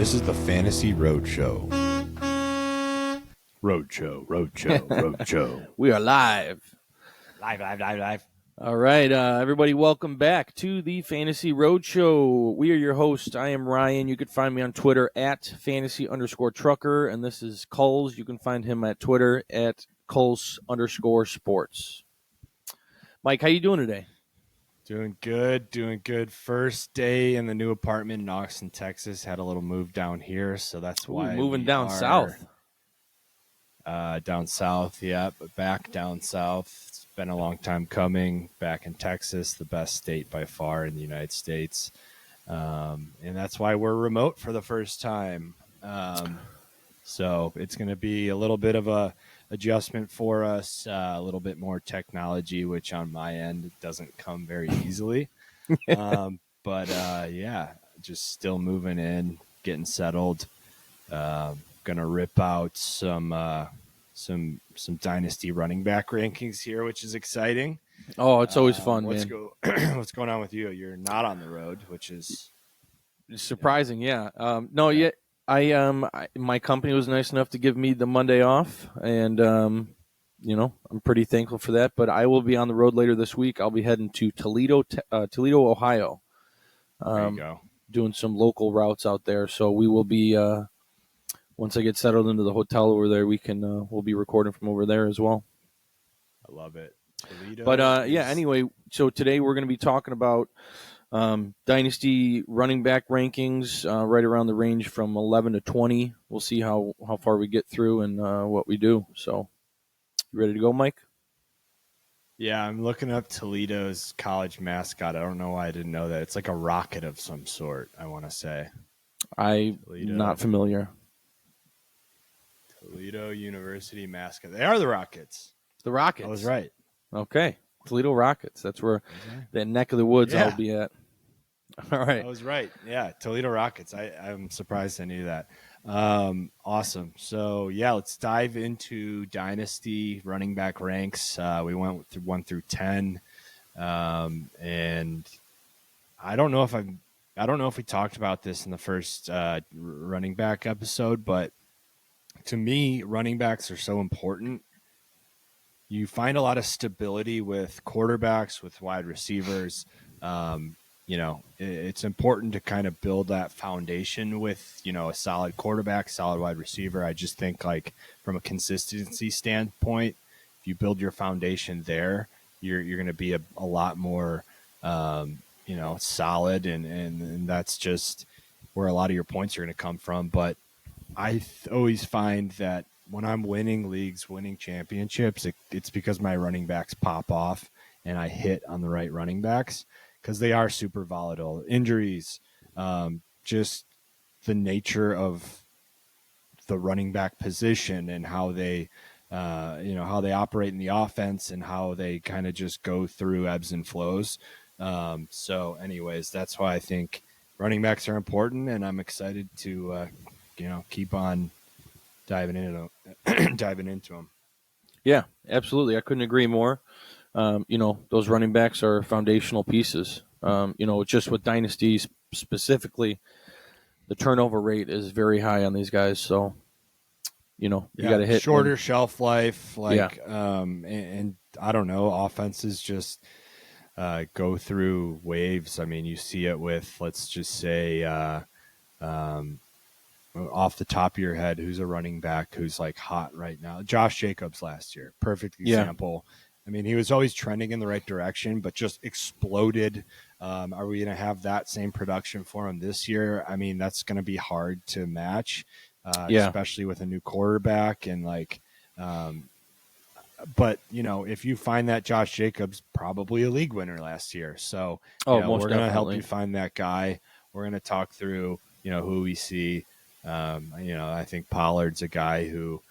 This is the Fantasy Roadshow. Roadshow. We are live. Live. All right, everybody, welcome back to the Fantasy Roadshow. We are your hosts. I am Ryan. You can find me on Twitter at fantasy_trucker, and this is Kulz. You can find him at Twitter at Kulz_sports. Mike, how you doing today? Doing good. First day in the new apartment in Austin, Texas. Had a little move down here, so that's why moving down south. Down south, yeah, but back down south. It's been a long time coming. Back in Texas, the best state by far in the United States, and that's why we're remote for the first time. So it's going to be a little bit of a adjustment for us, a little bit more technology, which on my end doesn't come very easily. But just still moving in, getting settled. Gonna rip out some Dynasty Running Back Rankings here, which is exciting. Oh, it's always fun, man. What's going on with you? You're not on the road, which is surprising. Yeah. My company was nice enough to give me the Monday off, and I'm pretty thankful for that. But I will be on the road later this week. I'll be heading to Toledo, Ohio. There you go. Doing some local routes out there. So we will be once I get settled into the hotel over there, we'll be recording from over there as well. I love it. Toledo. But anyway, so today we're going to be talking about Dynasty running back rankings, right around the range from 11 to 20. We'll see how far we get through and what we do. So, you ready to go, Mike? Yeah, I'm looking up Toledo's college mascot. I don't know why I didn't know that. It's like a rocket of some sort, I want to say. I'm not familiar. Toledo University mascot. They are the Rockets. The Rockets. I was right. Okay. Toledo Rockets. That's where that neck of the woods I'll be at. All right. I was right. Yeah, Toledo Rockets. I'm surprised I knew that. Awesome. So, let's dive into Dynasty running back ranks. We went through 1 through 10. And I don't know if we talked about this in the first running back episode, but to me, running backs are so important. You find a lot of stability with quarterbacks, with wide receivers. It's important to kind of build that foundation with, a solid quarterback, solid wide receiver. I just think, like, from a consistency standpoint, if you build your foundation there, you're going to be a lot more, solid, and that's just where a lot of your points are going to come from. But I always find that when I'm winning leagues, winning championships, it's because my running backs pop off and I hit on the right running backs, because they are super volatile. Injuries, just the nature of the running back position and how they operate in the offense and how they kind of just go through ebbs and flows. So anyways, that's why I think running backs are important, and I'm excited to keep on diving into them. Yeah, absolutely. I couldn't agree more. Those running backs are foundational pieces. Just with dynasties specifically, the turnover rate is very high on these guys. So, you got to hit shorter shelf life. And I don't know, offenses just go through waves. I mean, you see it with, let's just say, off the top of your head, who's a running back who's like hot right now? Josh Jacobs last year, perfect example. Yeah. I mean, he was always trending in the right direction, but just exploded. Are we going to have that same production for him this year? I mean, that's going to be hard to match, especially with a new quarterback. And but if you find that Josh Jacobs, probably a league winner last year. So we're going to help you find that guy. We're going to talk through, who we see. I think Pollard's a guy who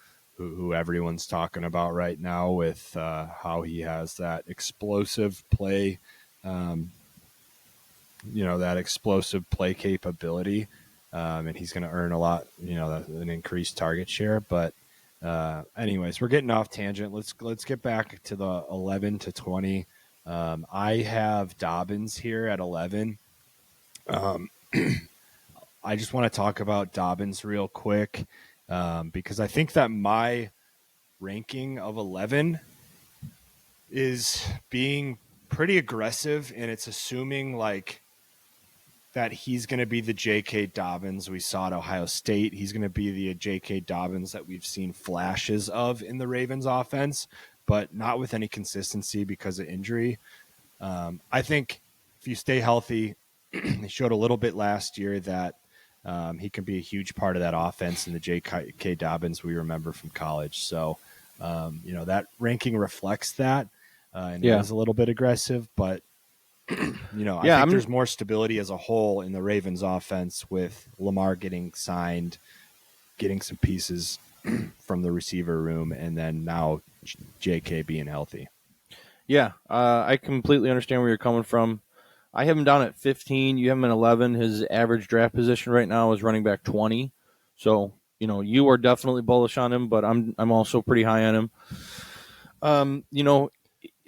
everyone's talking about right now with how he has that explosive play, that explosive play capability, and he's going to earn a lot, an increased target share. But anyways, we're getting off tangent. Let's get back to the 11 to 20. I have Dobbins here at 11. I just want to talk about Dobbins real quick because I think that my ranking of 11 is being pretty aggressive, and it's assuming like that he's going to be the J.K. Dobbins we saw at Ohio State. He's going to be the J.K. Dobbins that we've seen flashes of in the Ravens offense, but not with any consistency because of injury. I think if you stay healthy, he showed a little bit last year that he can be a huge part of that offense in the J.K. Dobbins we remember from college. So, that ranking reflects that, and it is a little bit aggressive, but I think there's more stability as a whole in the Ravens offense with Lamar getting signed, getting some pieces from the receiver room, and then now JK being healthy. Yeah, I completely understand where you're coming from. I have him down at 15. You have him at 11. His average draft position right now is running back 20. So, you are definitely bullish on him, but I'm also pretty high on him.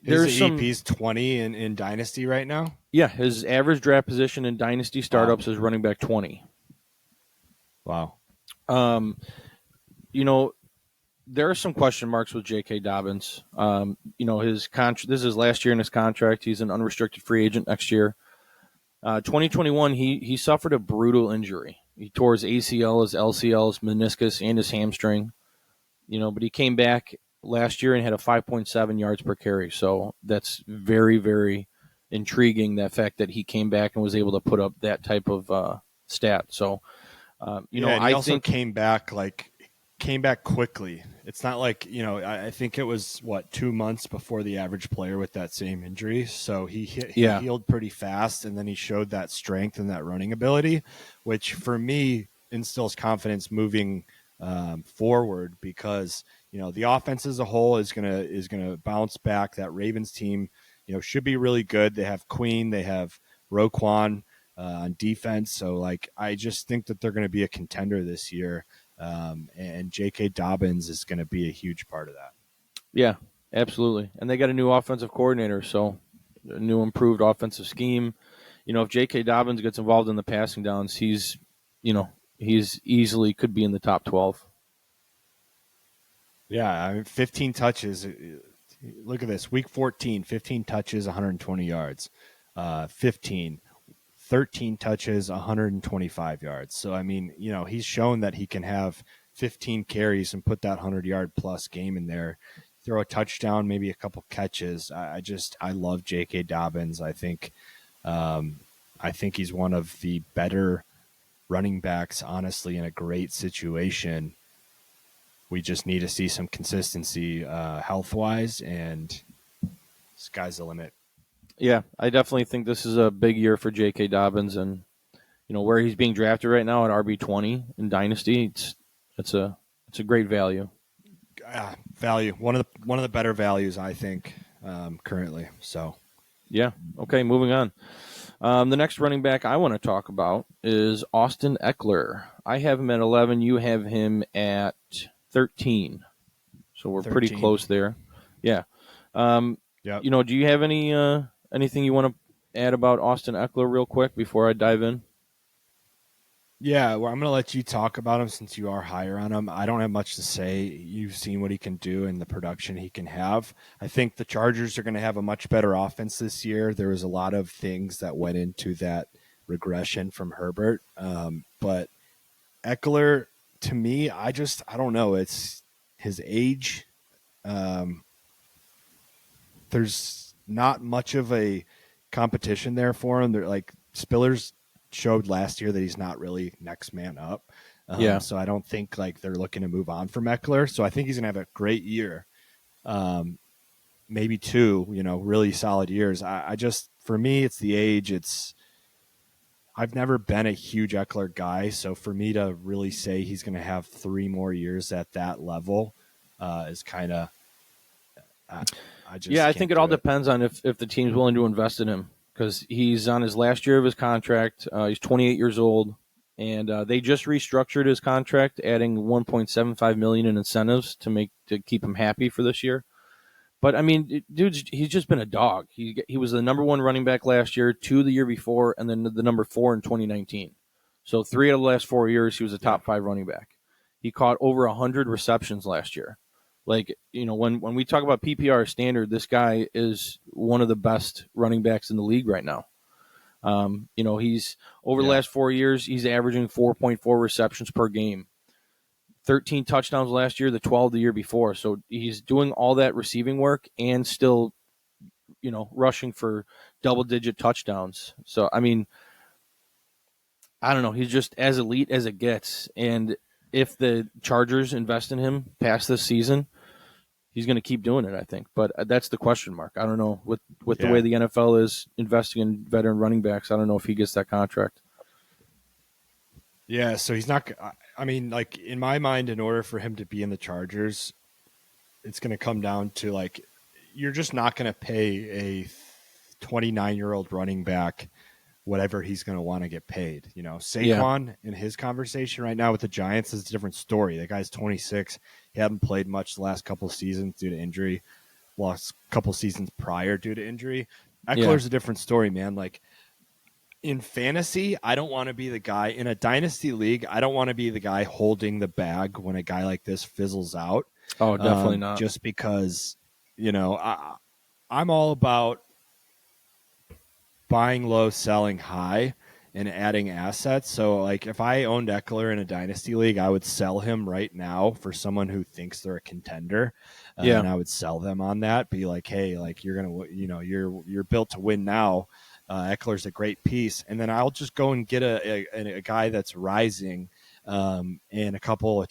His AP's 20 in Dynasty right now? Yeah, his average draft position in Dynasty startups is running back 20. Wow. There are some question marks with J.K. Dobbins. His contract. This is his last year in his contract. He's an unrestricted free agent next year. 2021, he suffered a brutal injury. He tore his ACL, his LCL, his meniscus, and his hamstring. But he came back last year and had a 5.7 yards per carry. So that's very, very intriguing, that fact that he came back and was able to put up that type of stat. So, he also came back quickly. It's not like, I think it was 2 months before the average player with that same injury. So he healed pretty fast, and then he showed that strength and that running ability, which for me instills confidence moving forward, because the offense as a whole is gonna bounce back. That Ravens team should be really good. They have Queen, they have Roquan on defense, so I just think that they're going to be a contender this year, and J.K. Dobbins is going to be a huge part of that. Yeah, absolutely. And they got a new offensive coordinator, so a new improved offensive scheme. If J.K. Dobbins gets involved in the passing downs, he's easily could be in the top 12. Yeah, 15 touches. Look at this. Week 14, 15 touches, 120 yards. 13 touches, 125 yards. So, he's shown that he can have 15 carries and put that 100-yard plus game in there. Throw a touchdown, maybe a couple catches. I love J.K. Dobbins. I think he's one of the better running backs, honestly, in a great situation. We just need to see some consistency health-wise, and sky's the limit. Yeah, I definitely think this is a big year for J.K. Dobbins, and where he's being drafted right now at RB20 in Dynasty, it's a great value. Value, one of the better values, I think, currently. So, yeah. Okay, moving on. The next running back I want to talk about is Austin Eckler. I have him at 11. You have him at 13. So we're 13. pretty close there. Yeah. Yep. Do you have anything you want to add about Austin Eckler real quick before I dive in? Yeah, well, I'm going to let you talk about him since you are higher on him. I don't have much to say. You've seen what he can do and the production he can have. I think the Chargers are going to have a much better offense this year. There was a lot of things that went into that regression from Herbert. But Eckler, to me, I don't know. It's his age. There's not much of a competition there for him. They're Spillers showed last year that he's not really next man up. So I don't think they're looking to move on from Eckler. So I think he's gonna have a great year, maybe two, really solid years. For me, it's the age. I've never been a huge Eckler guy, so for me to really say he's gonna have 3 more years at that level is kind of. I think it all depends on if the team's willing to invest in him, because he's on his last year of his contract. He's 28 years old, and they just restructured his contract, adding $1.75 million in incentives to keep him happy for this year. But dude, he's just been a dog. He was the number 1 running back last year, 2 the year before, and then the number 4 in 2019. So 3 out of the last 4 years, he was a top 5 running back. He caught over 100 receptions last year. Like, when we talk about PPR standard, this guy is one of the best running backs in the league right now. He's over the last 4 years, he's averaging 4.4 receptions per game, 13 touchdowns last year, the 12 the year before. So he's doing all that receiving work and still, rushing for double-digit touchdowns. So, I mean, I don't know. He's just as elite as it gets. And if the Chargers invest in him past this season, he's going to keep doing it, I think. But that's the question mark. I don't know. With the way the NFL is investing in veteran running backs, I don't know if he gets that contract. Yeah, so he's not – I mean, like, in my mind, in order for him to be in the Chargers, it's going to come down to, like, you're just not going to pay a 29-year-old running back whatever he's going to want to get paid. Saquon in his conversation right now with the Giants is a different story. The guy's 26. He hadn't played much the last couple of seasons due to injury. Lost a couple seasons prior due to injury. Eckler's a different story, man. Like, in fantasy, I don't want to be the guy in a dynasty league. I don't want to be the guy holding the bag when a guy like this fizzles out. Oh, definitely not. Just because, I'm all about buying low, selling high, and adding assets. So, like, if I owned Eckler in a dynasty league, I would sell him right now for someone who thinks they're a contender. And I would sell them on that. Be like, hey, like, you're gonna, you're built to win now. Eckler's a great piece, and then I'll just go and get a guy that's rising, and a couple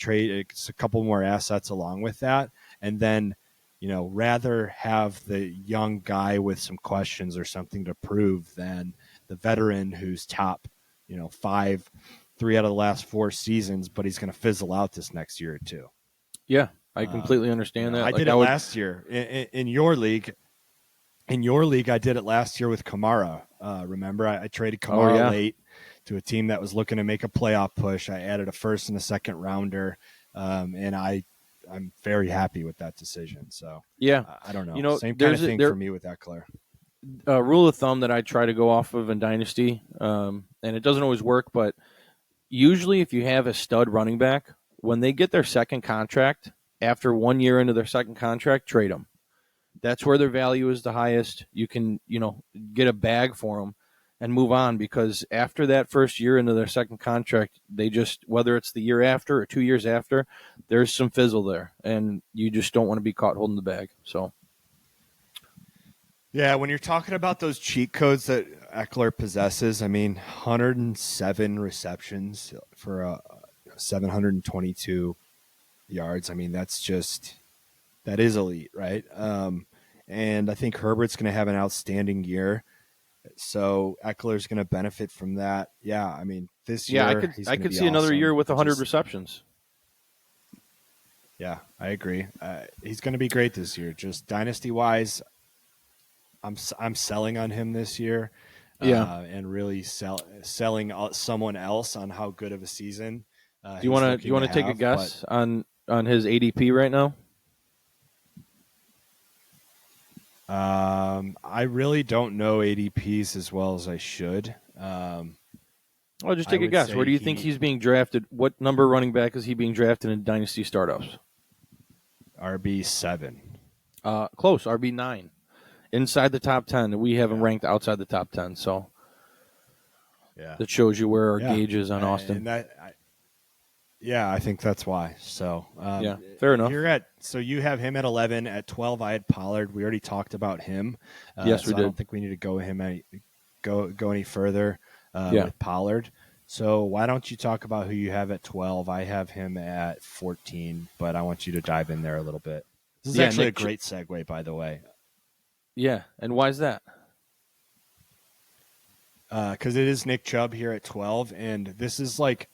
more assets along with that, and then rather have the young guy with some questions or something to prove than the veteran who's top 5, 3 out of the last 4 seasons, but he's going to fizzle out this next year or two. Yeah, I completely understand that. I did it last year in your league. In your league, I did it last year with Kamara. Remember, I traded Kamara late to a team that was looking to make a playoff push. I added a first and a second rounder, and I'm very happy with that decision. So I don't know. Same kind of thing for me with Eckler. A rule of thumb that I try to go off of in Dynasty, and it doesn't always work, but usually if you have a stud running back, when they get their second contract, after 1 year into their second contract, trade them. That's where their value is the highest. You can, get a bag for them and move on, because after that first year into their second contract, they just, whether it's the year after or 2 years after, there's some fizzle there, and you just don't want to be caught holding the bag. So, yeah, when you're talking about those cheat codes that Eckler possesses, I mean, 107 receptions for 722 yards. I mean, that is elite, right? And I think Herbert's going to have an outstanding year, so Eckler's going to benefit from that. Yeah, I mean, this year, I could see another year with 100 receptions. Yeah, I agree. He's going to be great this year. Just dynasty wise, I'm selling on him this year. And really selling someone else on how good of a season. Do you want to take a guess on his ADP right now? I really don't know ADPs as well as I should. Well, just take a guess. Where do you think he's being drafted? What number running back is he being drafted in dynasty startups? RB7. Close. RB9. Inside the top 10. We have him ranked outside the top 10. So that shows you where our gauge is on Austin. I think that's why. So fair enough. So you have him at 11. At 12, I had Pollard. We already talked about him. Yes, we did. I don't think we need to go any further with Pollard. So why don't you talk about who you have at 12? I have him at 14, but I want you to dive in there a little bit. This is actually a great segue, by the way. Yeah, and why is that? Because it is Nick Chubb here at 12, and this is like,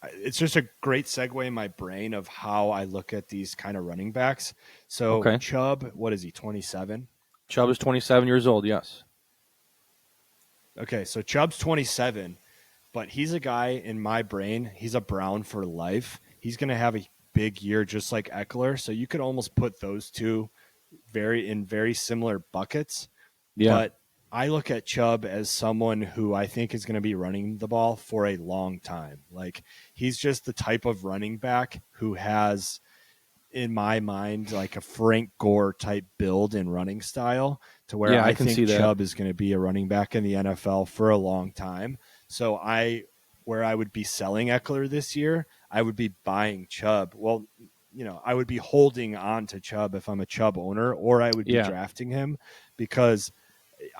it's just a great segue in my brain of how I look at these kind of running backs. So Chubb, what is he, 27? Chubb is 27 years old, yes. Okay, so Chubb's 27, but he's a guy in my brain, he's a Brown for life. He's going to have a big year just like Eckler, so you could almost put those two in very similar buckets. Yeah. But I look at Chubb as someone who I think is going to be running the ball for a long time. Like, he's just the type of running back who has, in my mind, like a Frank Gore type build and running style, to where Yeah, I I can think see that. Chubb is going to be a running back in the NFL for a long time. So where I would be selling Eckler this year, I would be buying Chubb. Well, I would be holding on to Chubb if I'm a Chubb owner, or I would be Yeah. drafting him, because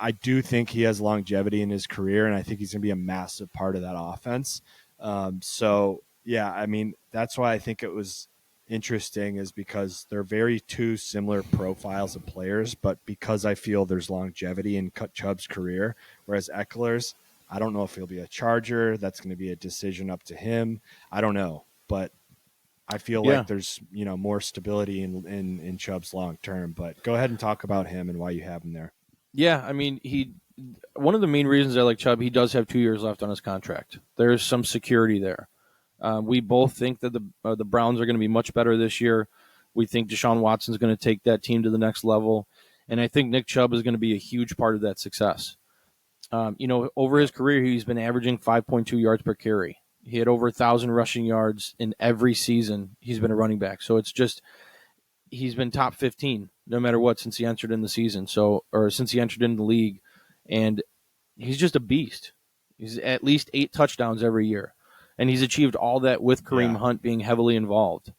I do think he has longevity in his career, and I think he's going to be a massive part of that offense. So, yeah, I mean, that's why I think it was interesting, is because they're very two similar profiles of players, but because I feel there's longevity in Chubb's career, whereas Eckler's, I don't know if he'll be a Charger. That's going to be a decision up to him. I don't know, but I feel like there's more stability in Chubb's long term. But go ahead and talk about him and why you have him there. Yeah, I mean, one of the main reasons I like Chubb, he does have 2 years left on his contract. There's some security there. We both think that the Browns are going to be much better this year. We think Deshaun Watson is going to take that team to the next level, and I think Nick Chubb is going to be a huge part of that success. Over his career, he's been averaging 5.2 yards per carry. He had over 1,000 rushing yards in every season he's been a running back. So it's just, he's been top 15 no matter what since he entered in the season. Or since he entered in the league, and he's just a beast. He's at least 8 touchdowns every year, and he's achieved all that with Kareem Hunt being heavily involved.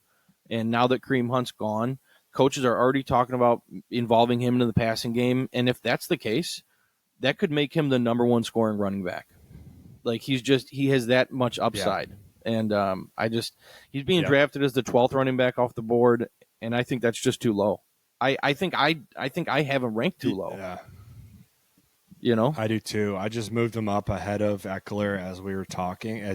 And now that Kareem Hunt's gone, coaches are already talking about involving him into the passing game. And if that's the case, that could make him the number 1 scoring running back. Like, he has that much upside. Yeah. And he's being drafted as the 12th running back off the board, and I think that's just too low. I think I have him ranked too low. Yeah. I do too. I just moved him up ahead of Eckler as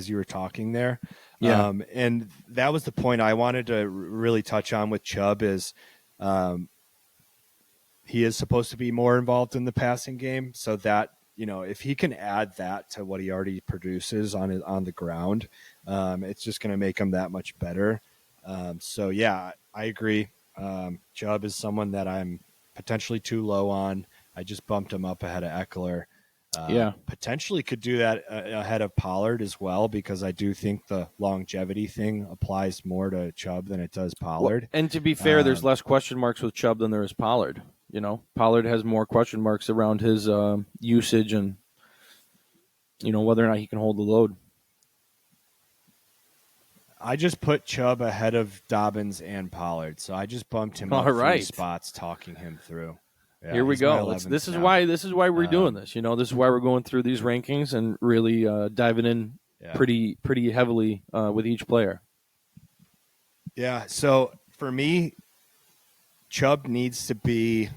you were talking there. Yeah. And that was the point I wanted to really touch on with Chubb, is he is supposed to be more involved in the passing game, so that, if he can add that to what he already produces on the ground, it's just going to make him that much better. So yeah, I agree. Chubb is someone that I'm potentially too low on. I just bumped him up ahead of Eckler. Potentially could do that ahead of Pollard as well, because I do think the longevity thing applies more to Chubb than it does Pollard. Well, and to be fair, there's less question marks with Chubb than there is Pollard. Pollard has more question marks around his usage and, whether or not he can hold the load. I just put Chubb ahead of Dobbins and Pollard, so I just bumped him up 3 spots, talking him through. Yeah, here we go. This is why we're doing this. This is why we're going through these rankings and really diving in pretty heavily with each player. Yeah. So for me, Chubb needs to be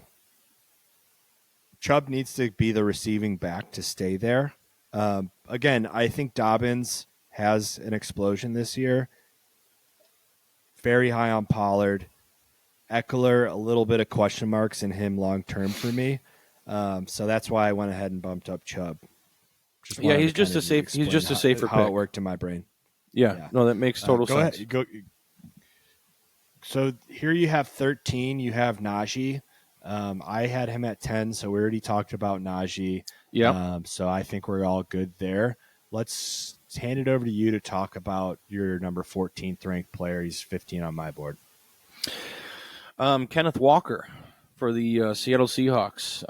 the receiving back to stay there. Again, I think Dobbins has an explosion this year. Very high on Pollard. Eckler, a little bit of question marks in him long term for me. So that's why I went ahead and bumped up Chubb. He's just a safer how pick. It worked in my brain. Yeah. No, that makes total sense. So here you have 13. You have Najee. I had him at 10, so we already talked about Najee. Yeah. So I think we're all good there. Let's hand it over to you to talk about your number 14th ranked player. He's 15 on my board. Kenneth Walker for the Seattle Seahawks.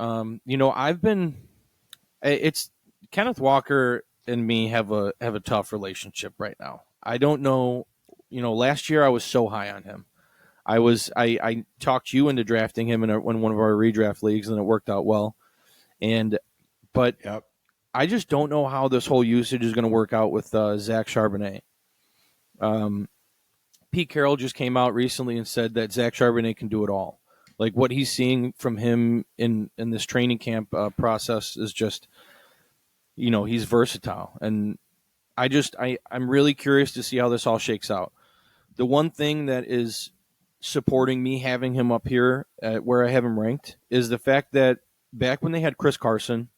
It's Kenneth Walker and me have a tough relationship right now. I don't know. Last year I was so high on him. I talked you into drafting him in one of our redraft leagues, and it worked out well. But I just don't know how this whole usage is going to work out with Zach Charbonnet. Pete Carroll just came out recently and said that Zach Charbonnet can do it all. Like, what he's seeing from him in this training camp process is just, he's versatile. And I'm really curious to see how this all shakes out. The one thing that is supporting me having him up here at where I have him ranked is the fact that back when they had Chris Carson,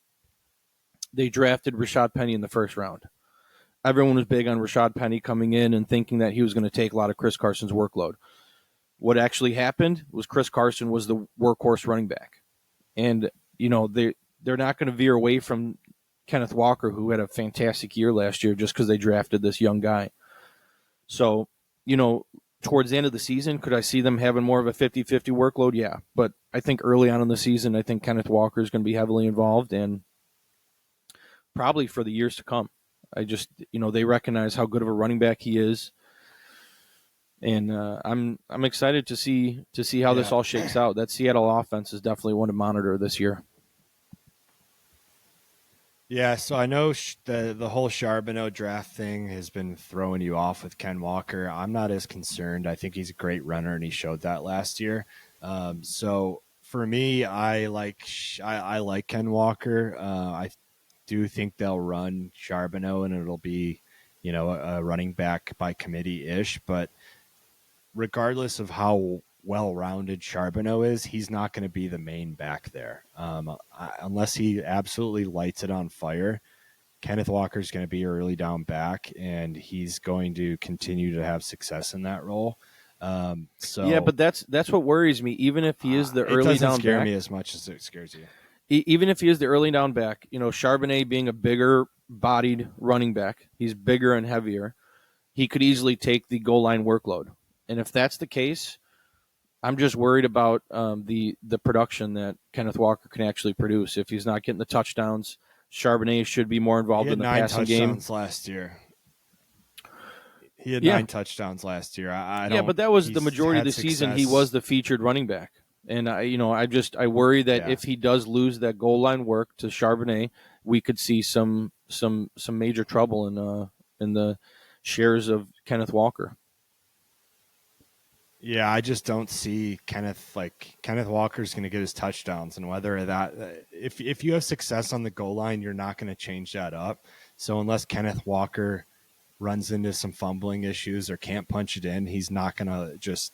they drafted Rashad Penny in the first round. Everyone was big on Rashad Penny coming in and thinking that he was going to take a lot of Chris Carson's workload. What actually happened was Chris Carson was the workhorse running back. And, they they're not going to veer away from Kenneth Walker, who had a fantastic year last year, just because they drafted this young guy. So, towards the end of the season, could I see them having more of a 50-50 workload? Yeah. But I think early on in the season, I think Kenneth Walker is going to be heavily involved, and probably for the years to come. I just, they recognize how good of a running back he is. And I'm excited to see how this all shakes out. That Seattle offense is definitely one to monitor this year. Yeah, so I know the whole Charbonneau draft thing has been throwing you off with Ken Walker. I'm not as concerned. I think he's a great runner, and he showed that last year. So for me, I like Ken Walker. I do think they'll run Charbonneau, and it'll be, a running back by committee-ish. But regardless of how well-rounded Charbonneau is, he's not going to be the main back there. Unless he absolutely lights it on fire, Kenneth Walker is going to be early down back, and he's going to continue to have success in that role. Yeah, but that's what worries me. Even if he is the early down back, it doesn't scare me as much as it scares you. Even if he is the early down back, Charbonnet being a bigger-bodied running back, he's bigger and heavier. He could easily take the goal line workload, and if that's the case, I'm just worried about the production that Kenneth Walker can actually produce. If he's not getting the touchdowns, Charbonnet should be more involved in the passing game. He had 9 touchdowns last year. He had 9 touchdowns last year. But that was the majority of the season. He was the featured running back, and I worry that if he does lose that goal line work to Charbonnet, we could see some major trouble in the shares of Kenneth Walker. Yeah, I just don't see Kenneth Walker's going to get his touchdowns, and whether that if you have success on the goal line, you're not going to change that up. So unless Kenneth Walker runs into some fumbling issues or can't punch it in, he's not going to just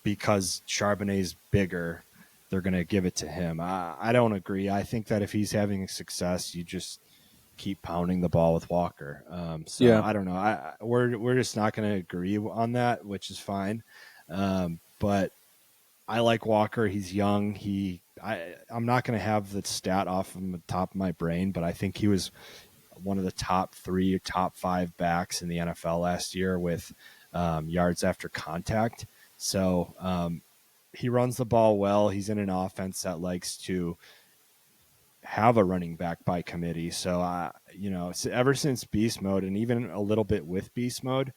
because Charbonnet's bigger, they're going to give it to him. I don't agree. I think that if he's having success, you just keep pounding the ball with Walker. I don't know. We're just not going to agree on that, which is fine. But I like Walker. He's young. I'm not going to have the stat off from the top of my brain, but I think he was one of the top 3 or top 5 backs in the NFL last year with yards after contact. So he runs the ball well. He's in an offense that likes to have a running back by committee. So, ever since beast mode and even a little bit with beast mode,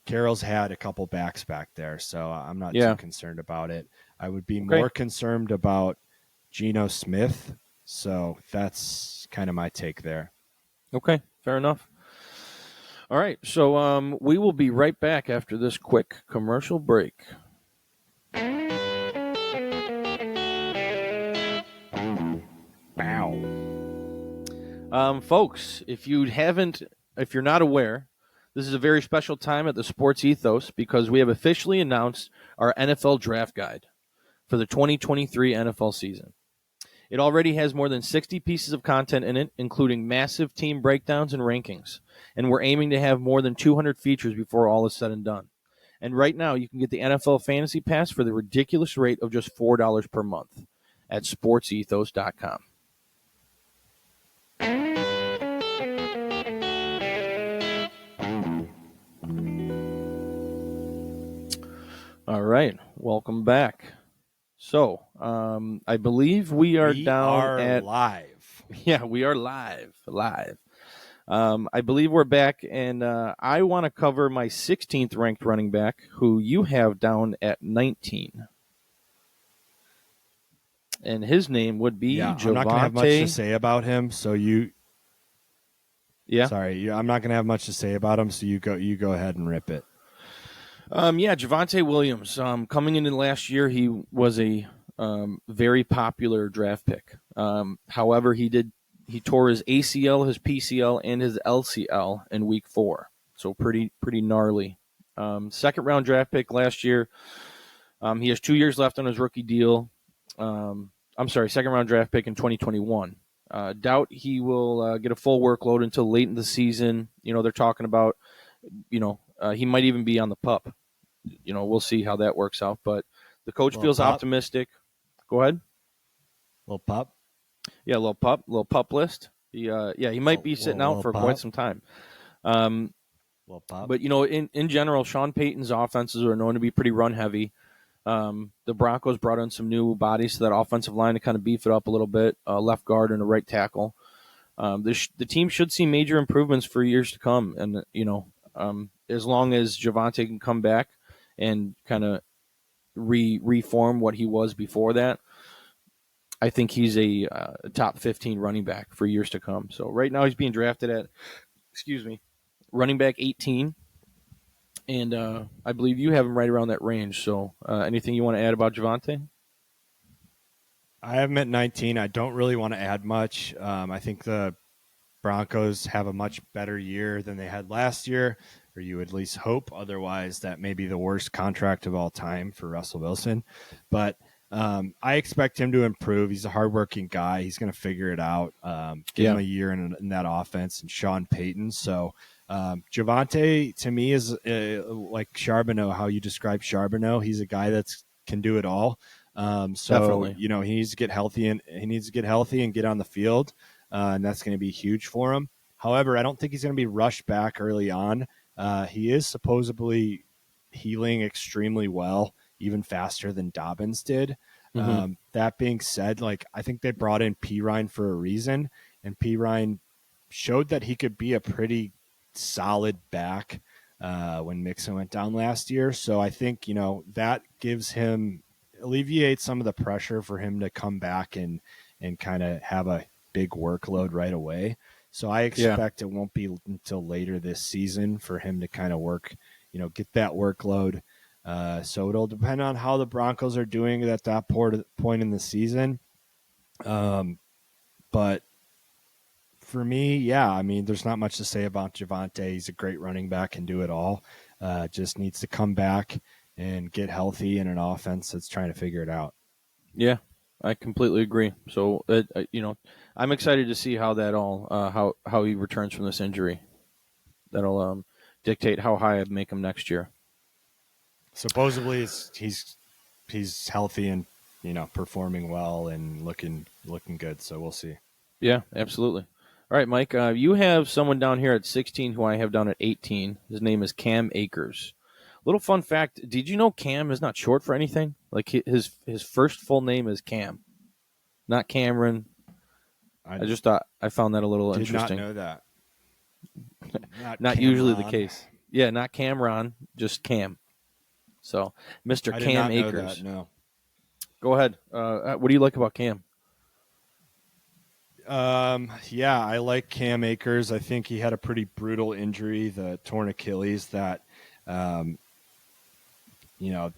Carroll's had a couple backs back there, so I'm not too concerned about it. I would be more concerned about Geno Smith, so that's kind of my take there. Okay, fair enough. All right, so we will be right back after this quick commercial break. Folks, if you're not aware, this is a very special time at the Sports Ethos because we have officially announced our NFL Draft Guide for the 2023 NFL season. It already has more than 60 pieces of content in it, including massive team breakdowns and rankings, and we're aiming to have more than 200 features before all is said and done. And right now, you can get the NFL Fantasy Pass for the ridiculous rate of just $4 per month at sportsethos.com. All right, welcome back. So, I believe we are live. Yeah, we are live. I believe we're back, and I want to cover my 16th ranked running back, who you have down at 19. And his name would be Javonte. I'm not going to have much to say about him, so you... Yeah? Sorry, I'm not going to have much to say about him, so you go ahead and rip it. Javonte Williams. Coming into last year, he was a very popular draft pick. However, he tore his ACL, his PCL, and his LCL in week 4. So pretty gnarly. Second round draft pick last year. He has 2 years left on his rookie deal. Second round draft pick in 2021. Doubt he will get a full workload until late in the season. They're talking about, he might even be on the PUP. We'll see how that works out. But the coach feels optimistic. Go ahead. Little pup. Yeah, little pup list. He might be sitting out Little for quite pop, some time. Um, little pop. but in general, Sean Payton's offenses are known to be pretty run heavy. The Broncos brought in some new bodies to that offensive line to kind of beef it up a little bit. Left guard and a right tackle. The team should see major improvements for years to come, and as long as Javonte can come back and kind of reform what he was before that, I think he's a top 15 running back for years to come. So right now he's being drafted at, running back 18, and I believe you have him right around that range. So anything you want to add about Javonte? I have him at 19. I don't really want to add much. I think the Broncos have a much better year than they had last year, or you would at least hope. Otherwise, that may be the worst contract of all time for Russell Wilson. But I expect him to improve. He's a hardworking guy. He's going to figure it out. Give him a year in that offense, and Sean Payton. So Javonte, to me, is like Charbonneau, how you describe Charbonneau. He's a guy that can do it all. Definitely. He needs to get healthy and get on the field. And that's going to be huge for him. However, I don't think he's going to be rushed back early on. He is supposedly healing extremely well, even faster than Dobbins did. Mm-hmm. That being said, I think they brought in Pirine for a reason, and Pirine showed that he could be a pretty solid back when Mixon went down last year. So I think that alleviates some of the pressure for him to come back and kind of have a big workload right away. So I expect it won't be until later this season for him to kind of work, get that workload. So it'll depend on how the Broncos are doing at that point in the season. But for me, there's not much to say about Javonte. He's a great running back and do it all. Just needs to come back and get healthy in an offense that's trying to figure it out. Yeah, I completely agree. So, I'm excited to see how that all how he returns from this injury. That'll dictate how high I make him next year. Supposedly, he's healthy and performing well and looking good. So we'll see. Yeah, absolutely. All right, Mike. You have someone down here at 16 who I have down at 18. His name is Cam Akers. Little fun fact: did you know Cam is not short for anything? Like his first full name is Cam, not Cameron. I just thought I found that a little interesting. Did not know that. Not usually the case. Yeah, not Cameron, just Cam. So, Mr. Cam Akers. That, no. Go ahead. What do you like about Cam? I like Cam Akers. I think he had a pretty brutal injury, the torn Achilles, that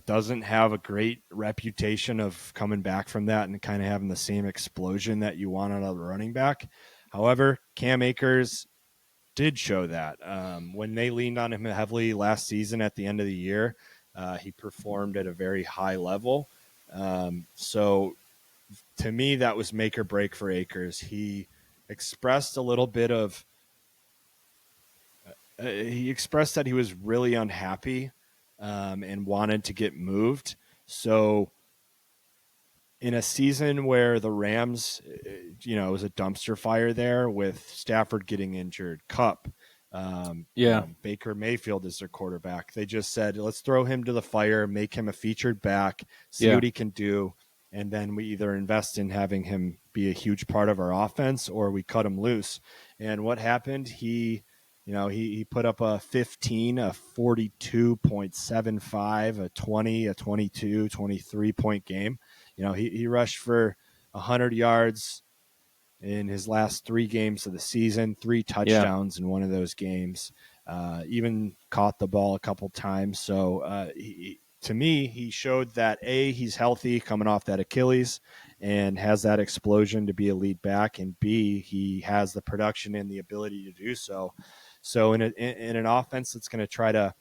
doesn't have a great reputation of coming back from that and kind of having the same explosion that you want out of a running back. However, Cam Akers did show that. When they leaned on him heavily last season at the end of the year, he performed at a very high level. So to me, that was make or break for Akers. He expressed a little bit of he expressed that he was really unhappy and wanted to get moved. So in a season where the Rams, it was a dumpster fire there with Stafford getting injured, Kupp, Baker Mayfield is their quarterback. They just said, let's throw him to the fire, make him a featured back, see what he can do. And then we either invest in having him be a huge part of our offense or we cut him loose. And what happened? He put up a 15, a 42.75, a 20, a 22, 23-point game. He rushed for 100 yards in his last 3 games of the season, 3 touchdowns in one of those games, even caught the ball a couple times. So to me, he showed that A, he's healthy coming off that Achilles and has that explosion to be a lead back, and B, he has the production and the ability to do so. So in an offense that's going to try to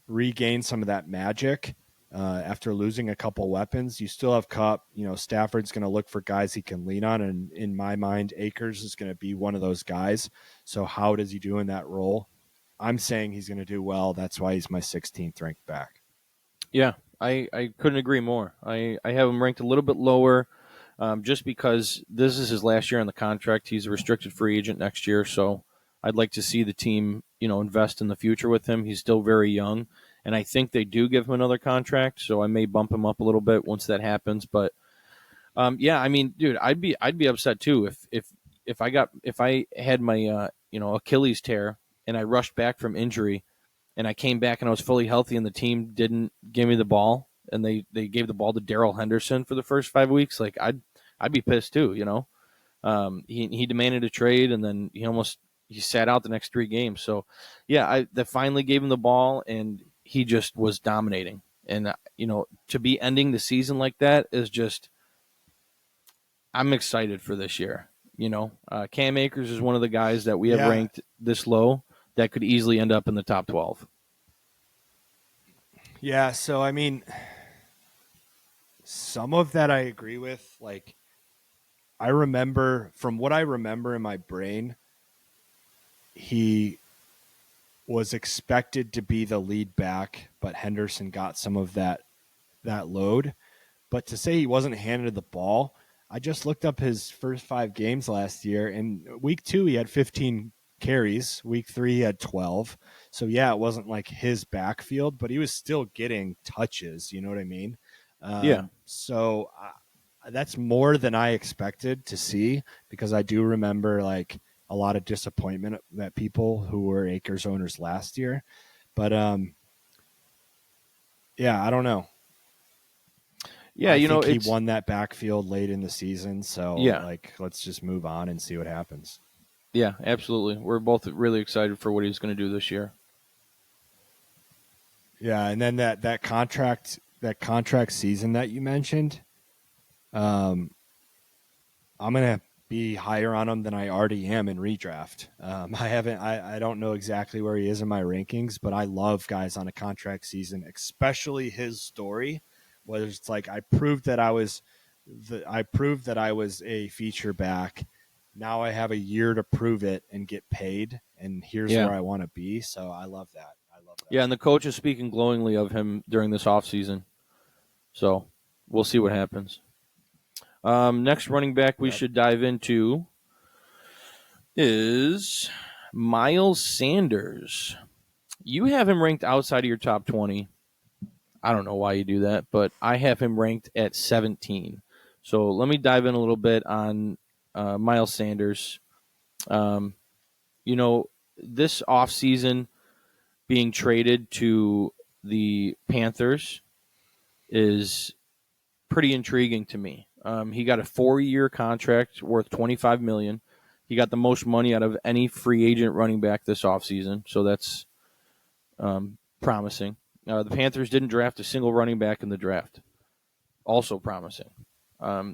regain some of that magic after losing a couple weapons, you still have Kupp. Stafford's going to look for guys he can lean on, and in my mind, Akers is going to be one of those guys. So how does he do in that role? I'm saying he's going to do well. That's why he's my 16th ranked back. Yeah, I couldn't agree more. I have him ranked a little bit lower. just because this is his last year on the contract. He's a restricted free agent next year, so I'd like to see the team, invest in the future with him. He's still very young, and I think they do give him another contract, so I may bump him up a little bit once that happens. But yeah, I mean, dude, I'd be upset too if I had my Achilles tear and I rushed back from injury and I came back and I was fully healthy and the team didn't give me the ball and they gave the ball to Darrell Henderson for the first 5 weeks. Like I'd be pissed too. He demanded a trade and then he sat out the next 3 games. So yeah, they finally gave him the ball and he just was dominating. And to be ending the season like that is just, I'm excited for this year. Cam Akers is one of the guys that we have ranked this low that could easily end up in the top 12. Yeah, so I mean, some of that I agree with. Like, from what I remember in my brain, he was expected to be the lead back, but Henderson got some of that load. But to say he wasn't handed the ball, I just looked up his first 5 games last year. In week 2, he had 15 carries. Week 3, he had 12. So, yeah, it wasn't like his backfield, but he was still getting touches. You know what I mean? Yeah. So that's more than I expected to see because I do remember, like, a lot of disappointment that people who were Akers owners last year. But, yeah, I don't know. Yeah, I think he won that backfield late in the season, so let's just move on and see what happens. Yeah, absolutely. We're both really excited for what he's going to do this year. Yeah, and then that contract season that you mentioned, I'm gonna be higher on him than I already am in redraft. I don't know exactly where he is in my rankings, but I love guys on a contract season, especially his story. Whether it's like I proved that I was a feature back. Now I have a year to prove it and get paid, and here's where I want to be. So I love that. Yeah, and the coach is speaking glowingly of him during this offseason. So we'll see what happens. Next running back we should dive into is Miles Sanders. You have him ranked outside of your top 20. I don't know why you do that, but I have him ranked at 17. So let me dive in a little bit on Miles Sanders. This offseason being traded to the Panthers is pretty intriguing to me. He got a 4-year contract worth $25 million. He got the most money out of any free agent running back this offseason, so that's promising. The Panthers didn't draft a single running back in the draft. Also promising.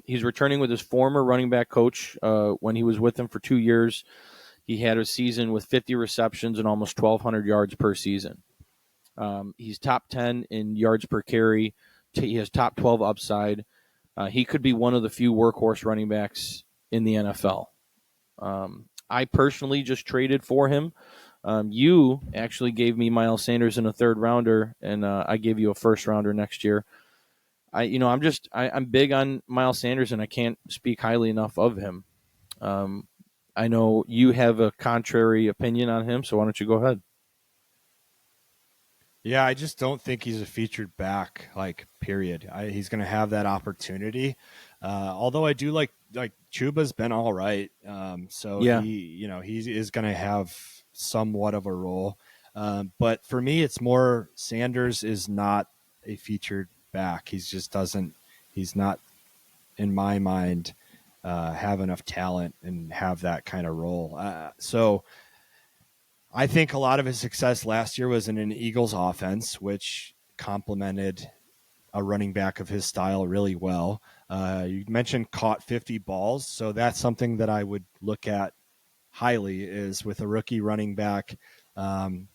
He's returning with his former running back coach when he was with him for 2 years. He had a season with 50 receptions and almost 1,200 yards per season. He's top 10 in yards per carry. He has top 12 upside. He could be one of the few workhorse running backs in the NFL. I personally just traded for him. You actually gave me Miles Sanders in a 3rd rounder, and I gave you a 1st rounder next year. I'm big on Miles Sanders, and I can't speak highly enough of him. I know you have a contrary opinion on him, so why don't you go ahead? Yeah, I just don't think he's a featured back, period. He's going to have that opportunity. Although I do like Chuba's been all right. He is going to have somewhat of a role. But for me, it's more Sanders is not a featured back. He's not, in my mind, have enough talent and have that kind of role. So I think a lot of his success last year was in an Eagles offense, which complemented a running back of his style really well. You mentioned caught 50 balls, so that's something that I would look at highly is with a rookie running back. Who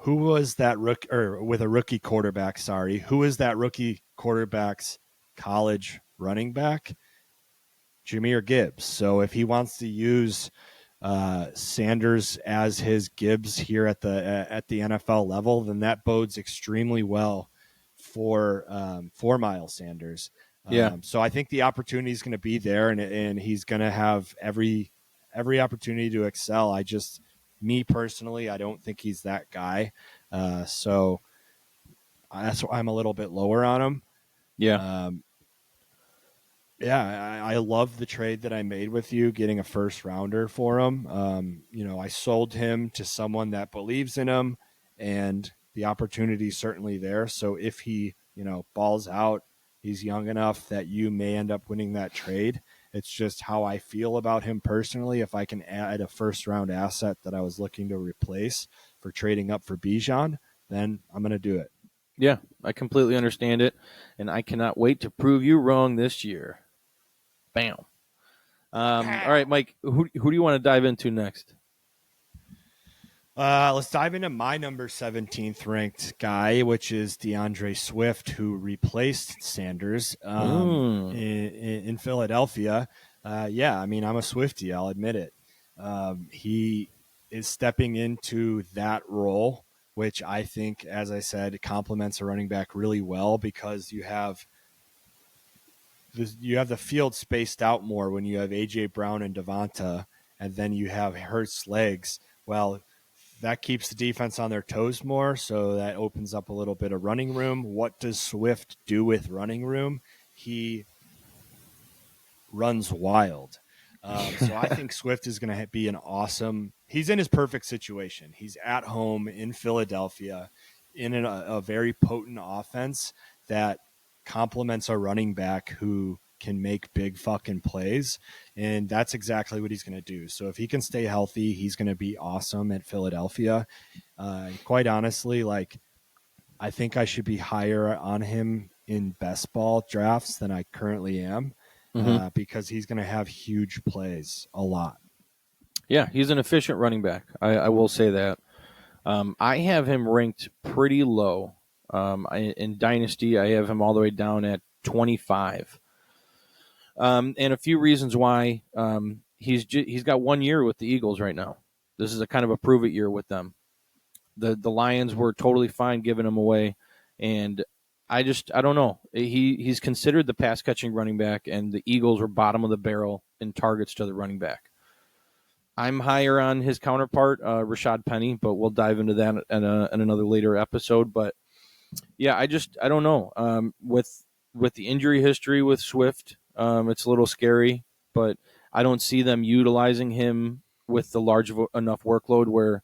was that rookie or with a rookie quarterback? Sorry, who is that rookie quarterback's college running back? Jahmyr Gibbs. So if he wants to use Sanders as his Gibbs here at the NFL level, then that bodes extremely well for Miles Sanders. Yeah. So I think the opportunity is going to be there, and he's going to have every opportunity to excel. Me personally, I don't think he's that guy. So that's why I'm a little bit lower on him. Yeah. I love the trade that I made with you, getting a first rounder for him. I sold him to someone that believes in him, and the opportunity is certainly there. So if he, balls out, he's young enough that you may end up winning that trade. It's just how I feel about him personally. If I can add a first round asset that I was looking to replace for trading up for Bijan, then I'm going to do it. Yeah, I completely understand it, and I cannot wait to prove you wrong this year. Bam. All right, Mike, who do you want to dive into next? Let's dive into my number 17th ranked guy, which is DeAndre Swift, who replaced Sanders in Philadelphia. I'm a Swiftie, I'll admit it. He is stepping into that role, which I think, as I said, complements a running back really well, because you have the field spaced out more when you have A.J. Brown and Devonta, and then you have Hurts' legs. Well, that keeps the defense on their toes more, so that opens up a little bit of running room. What does Swift do with running room? He runs wild. So I think Swift is going to be an awesome – he's in his perfect situation. He's at home in Philadelphia in a very potent offense that complements a running back who can make big fucking plays, and that's exactly what he's going to do. So if he can stay healthy, he's going to be awesome at Philadelphia. Quite honestly, I think I should be higher on him in best ball drafts than I currently am, because he's going to have huge plays a lot. Yeah, he's an efficient running back. I will say that. I have him ranked pretty low. In Dynasty, I have him all the way down at 25. And a few reasons why. He's got 1 year with the Eagles right now. This is a kind of a prove it year with them. The Lions were totally fine giving him away, and I don't know. He's considered the pass catching running back, and the Eagles were bottom of the barrel in targets to the running back. I'm higher on his counterpart, Rashad Penny, but we'll dive into that in another later episode. But yeah, I don't know. With the injury history with Swift, it's a little scary, but I don't see them utilizing him with the large enough workload where,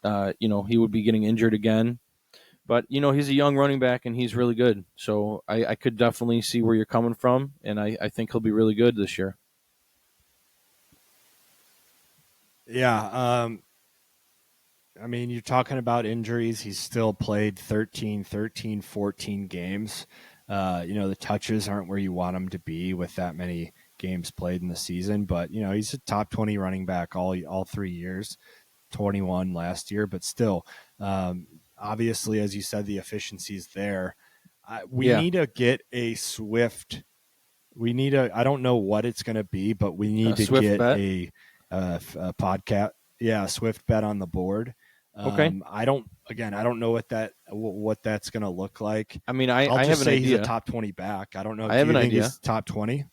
he would be getting injured again. But, he's a young running back and he's really good. So I could definitely see where you're coming from, and I think he'll be really good this year. Yeah. You're talking about injuries. He's still played 13, 14 games. The touches aren't where you want him to be with that many games played in the season, but he's a top 20 running back all 3 years, 21 last year, but still, obviously, as you said, the efficiency is there. We need to get a Swift. I don't know what it's going to be, but we need to get bet? a podcast. Yeah, Swift bet on the board. Okay. I don't know what that's going to look like. I'll just have an say idea. He's a top 20 back. I don't know. I have an idea. He's top 20?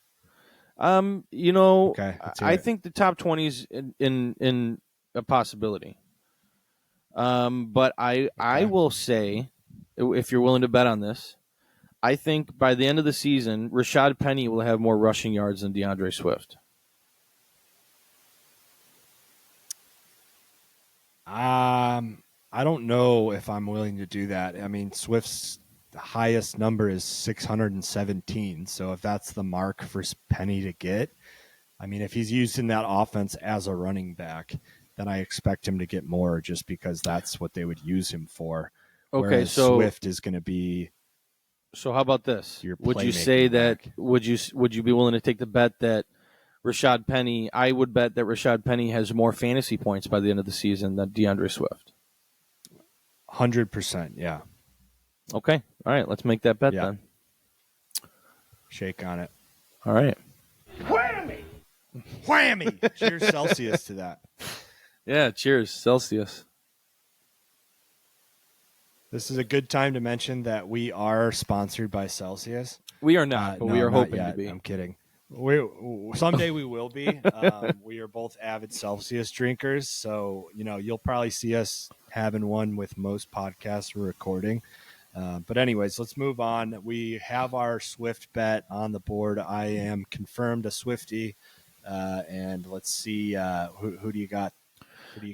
Okay, I think the top 20 is in a possibility. But I will say, if you're willing to bet on this, I think by the end of the season, Rashad Penny will have more rushing yards than DeAndre Swift. I don't know if I'm willing to do that. Swift's highest number is 617. So if that's the mark for Penny to get, if he's used in that offense as a running back, then I expect him to get more, just because that's what they would use him for. Okay, whereas so Swift is going to be. So how about this? Would you say that? Would you be willing to take the bet that Rashad Penny? I would bet that Rashad Penny has more fantasy points by the end of the season than DeAndre Swift. 100%, yeah. Okay, all right. Let's make that bet then. Shake on it. All right. Whammy! Whammy! Cheers, Celsius, to that. Yeah, cheers, Celsius. This is a good time to mention that we are sponsored by Celsius. We are not, but No, we are not hoping yet. to be. I'm kidding. Someday we will be. We are both avid Celsius drinkers, so you'll probably see us having one with most podcasts we're recording. But anyways, let's move on. We have our Swift bet on the board. I am confirmed a Swiftie, and let's see who do you got?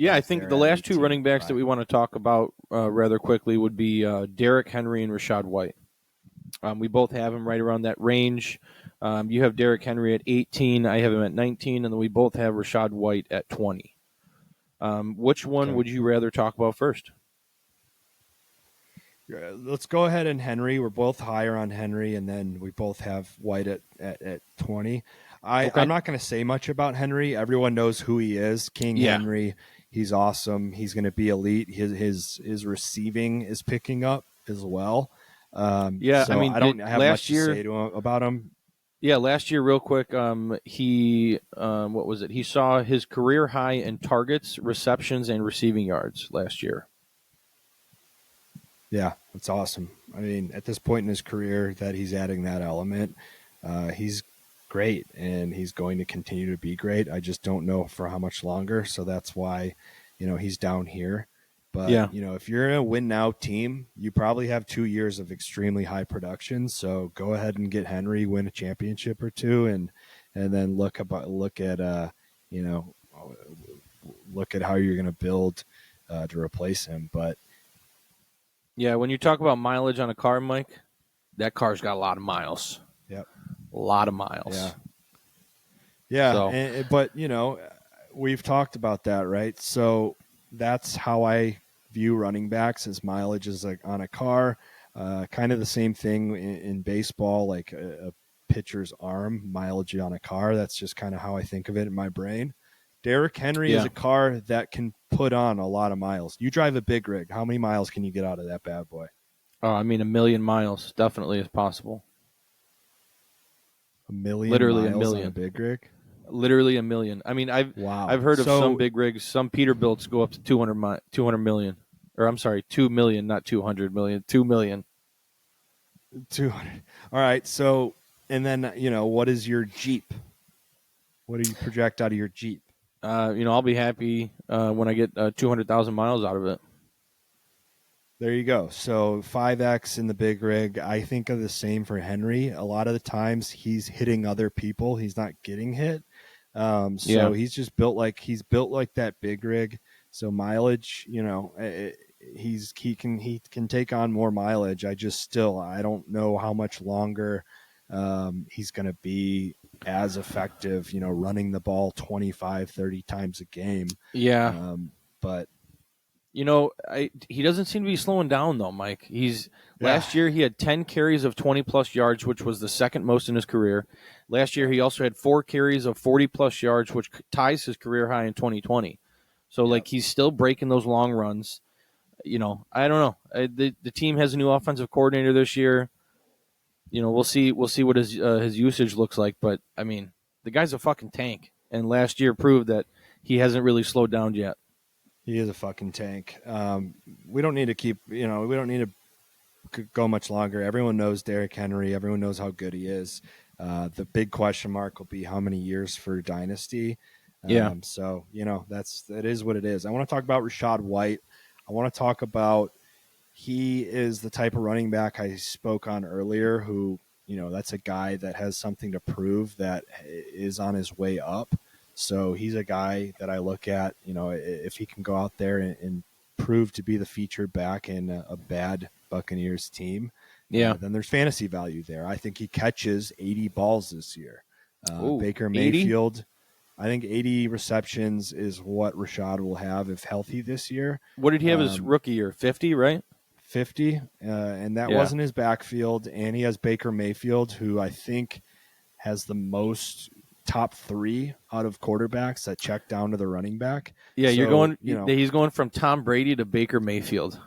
I think the last two running backs that we want to talk about rather quickly would be Derrick Henry and Rachaad White. We both have him right around that range. You have Derrick Henry at 18. I have him at 19, and then we both have Rachaad White at 20. Which one would you rather talk about first? Let's go ahead and Henry. We're both higher on Henry, and then we both have White at 20. I'm not going to say much about Henry. Everyone knows who he is. King Henry. He's awesome. He's going to be elite. His receiving is picking up as well. So I don't have much to say about him. Yeah, last year, real quick, he what was it? He saw his career high in targets, receptions, and receiving yards last year. Yeah, that's awesome. I mean, at this point in his career that he's adding that element, he's great, and he's going to continue to be great. I just don't know for how much longer, so that's why, he's down here. But, if you're in a win-now team, you probably have 2 years of extremely high production, so go ahead and get Henry, win a championship or two, and then look at how you're going to build to replace him. But yeah, when you talk about mileage on a car, Mike, that car's got a lot of miles. Yep. A lot of miles. Yeah. So. But, we've talked about that, right? So that's how I view running backs, as mileage is like on a car. Kind of the same thing in baseball, like a pitcher's arm, mileage on a car. That's just kind of how I think of it in my brain. Derrick Henry is a car that can put on a lot of miles. You drive a big rig. How many miles can you get out of that bad boy? Oh, I mean, 1 million miles definitely is possible. 1 million Literally miles 1 million. on a big rig? Literally 1 million. I mean, I've heard of some big rigs, some Peterbilts go up to 200 million. Or I'm sorry, 2 million, not 200 million, 2 million. 200. All right. So, and then, what is your Jeep? What do you project out of your Jeep? I'll be happy when I get 200,000 miles out of it. There you go. So 5X in the big rig. I think of the same for Henry. A lot of the times he's hitting other people. He's not getting hit. He's just built like that big rig. So mileage, he can take on more mileage. I don't know how much longer he's going to be as effective, running the ball 25, 30 times a game. Yeah. But he doesn't seem to be slowing down though, Mike. Last year he had 10 carries of 20-plus yards, which was the second most in his career. Last year he also had 4 carries of 40-plus yards, which ties his career high in 2020. So he's still breaking those long runs. I don't know. The team has a new offensive coordinator this year. We'll see what his usage looks like, but I mean, the guy's a fucking tank, and last year proved that he hasn't really slowed down yet. He is a fucking tank. We don't need to go much longer. Everyone knows Derrick Henry. Everyone knows how good he is. The big question mark will be how many years for Dynasty. So, that is what it is. I want to talk about Rachaad White. I want to talk about he is the type of running back I spoke on earlier who, that's a guy that has something to prove, that is on his way up. So he's a guy that I look at, if he can go out there and prove to be the featured back in a bad Buccaneers team, then there's fantasy value there. I think he catches 80 balls this year. Baker Mayfield, 80? I think 80 receptions is what Rachaad will have if healthy this year. What did he have his rookie year? 50, right? 50, and that wasn't his backfield. And he has Baker Mayfield, who I think has the most top 3 out of quarterbacks that check down to the running back. Yeah, so, he's going from Tom Brady to Baker Mayfield.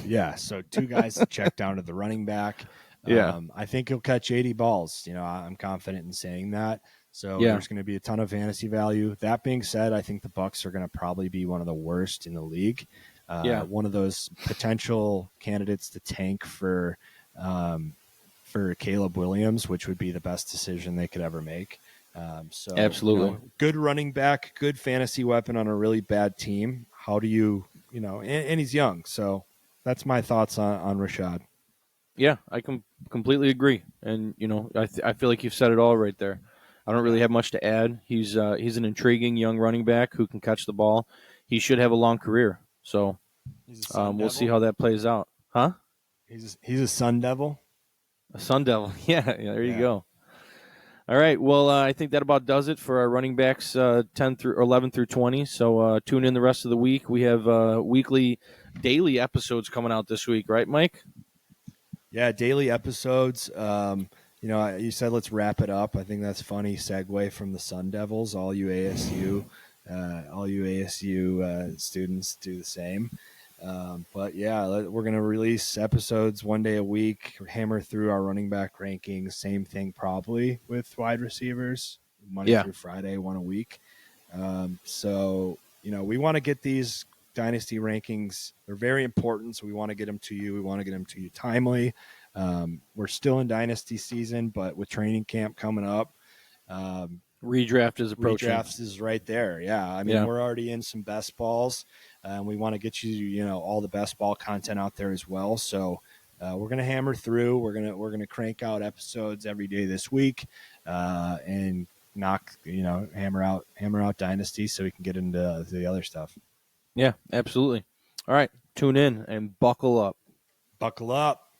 Yeah, so 2 guys that check down to the running back. I think he'll catch 80 balls. I'm confident in saying that. So there's going to be a ton of fantasy value. That being said, I think the Bucs are going to probably be one of the worst in the league. Yeah. one of those potential candidates to tank for Caleb Williams, which would be the best decision they could ever make. So Absolutely. good running back, good fantasy weapon on a really bad team. How do you, and he's young. So that's my thoughts on Rashad. Yeah, I completely agree. And, I feel like you've said it all right there. I don't really have much to add. He's an intriguing young running back who can catch the ball. He should have a long career. So we'll see how that plays out. Huh? He's a Sun Devil. A Sun Devil. Yeah, there you go. All right. Well, I think that about does it for our running backs 10 through 11 through 20. So tune in the rest of the week. We have daily episodes coming out this week, right, Mike? Yeah, daily episodes. You said let's wrap it up. I think that's funny segue from the Sun Devils. All you ASU students do the same. But yeah, we're going to release episodes one day a week, hammer through our running back rankings. Same thing probably with wide receivers, Monday through Friday, one a week. So we want to get these Dynasty rankings. They're very important, so we want to get them to you. We want to get them to you timely. We're still in Dynasty season, but with training camp coming up, redraft is approaching. Redraft is right there. Yeah, I mean we're already in some best balls. We want to get you, all the best ball content out there as well. So we're gonna hammer through. We're gonna crank out episodes every day this week, and hammer out Dynasty so we can get into the other stuff. Yeah, absolutely. All right, tune in and buckle up. Buckle up.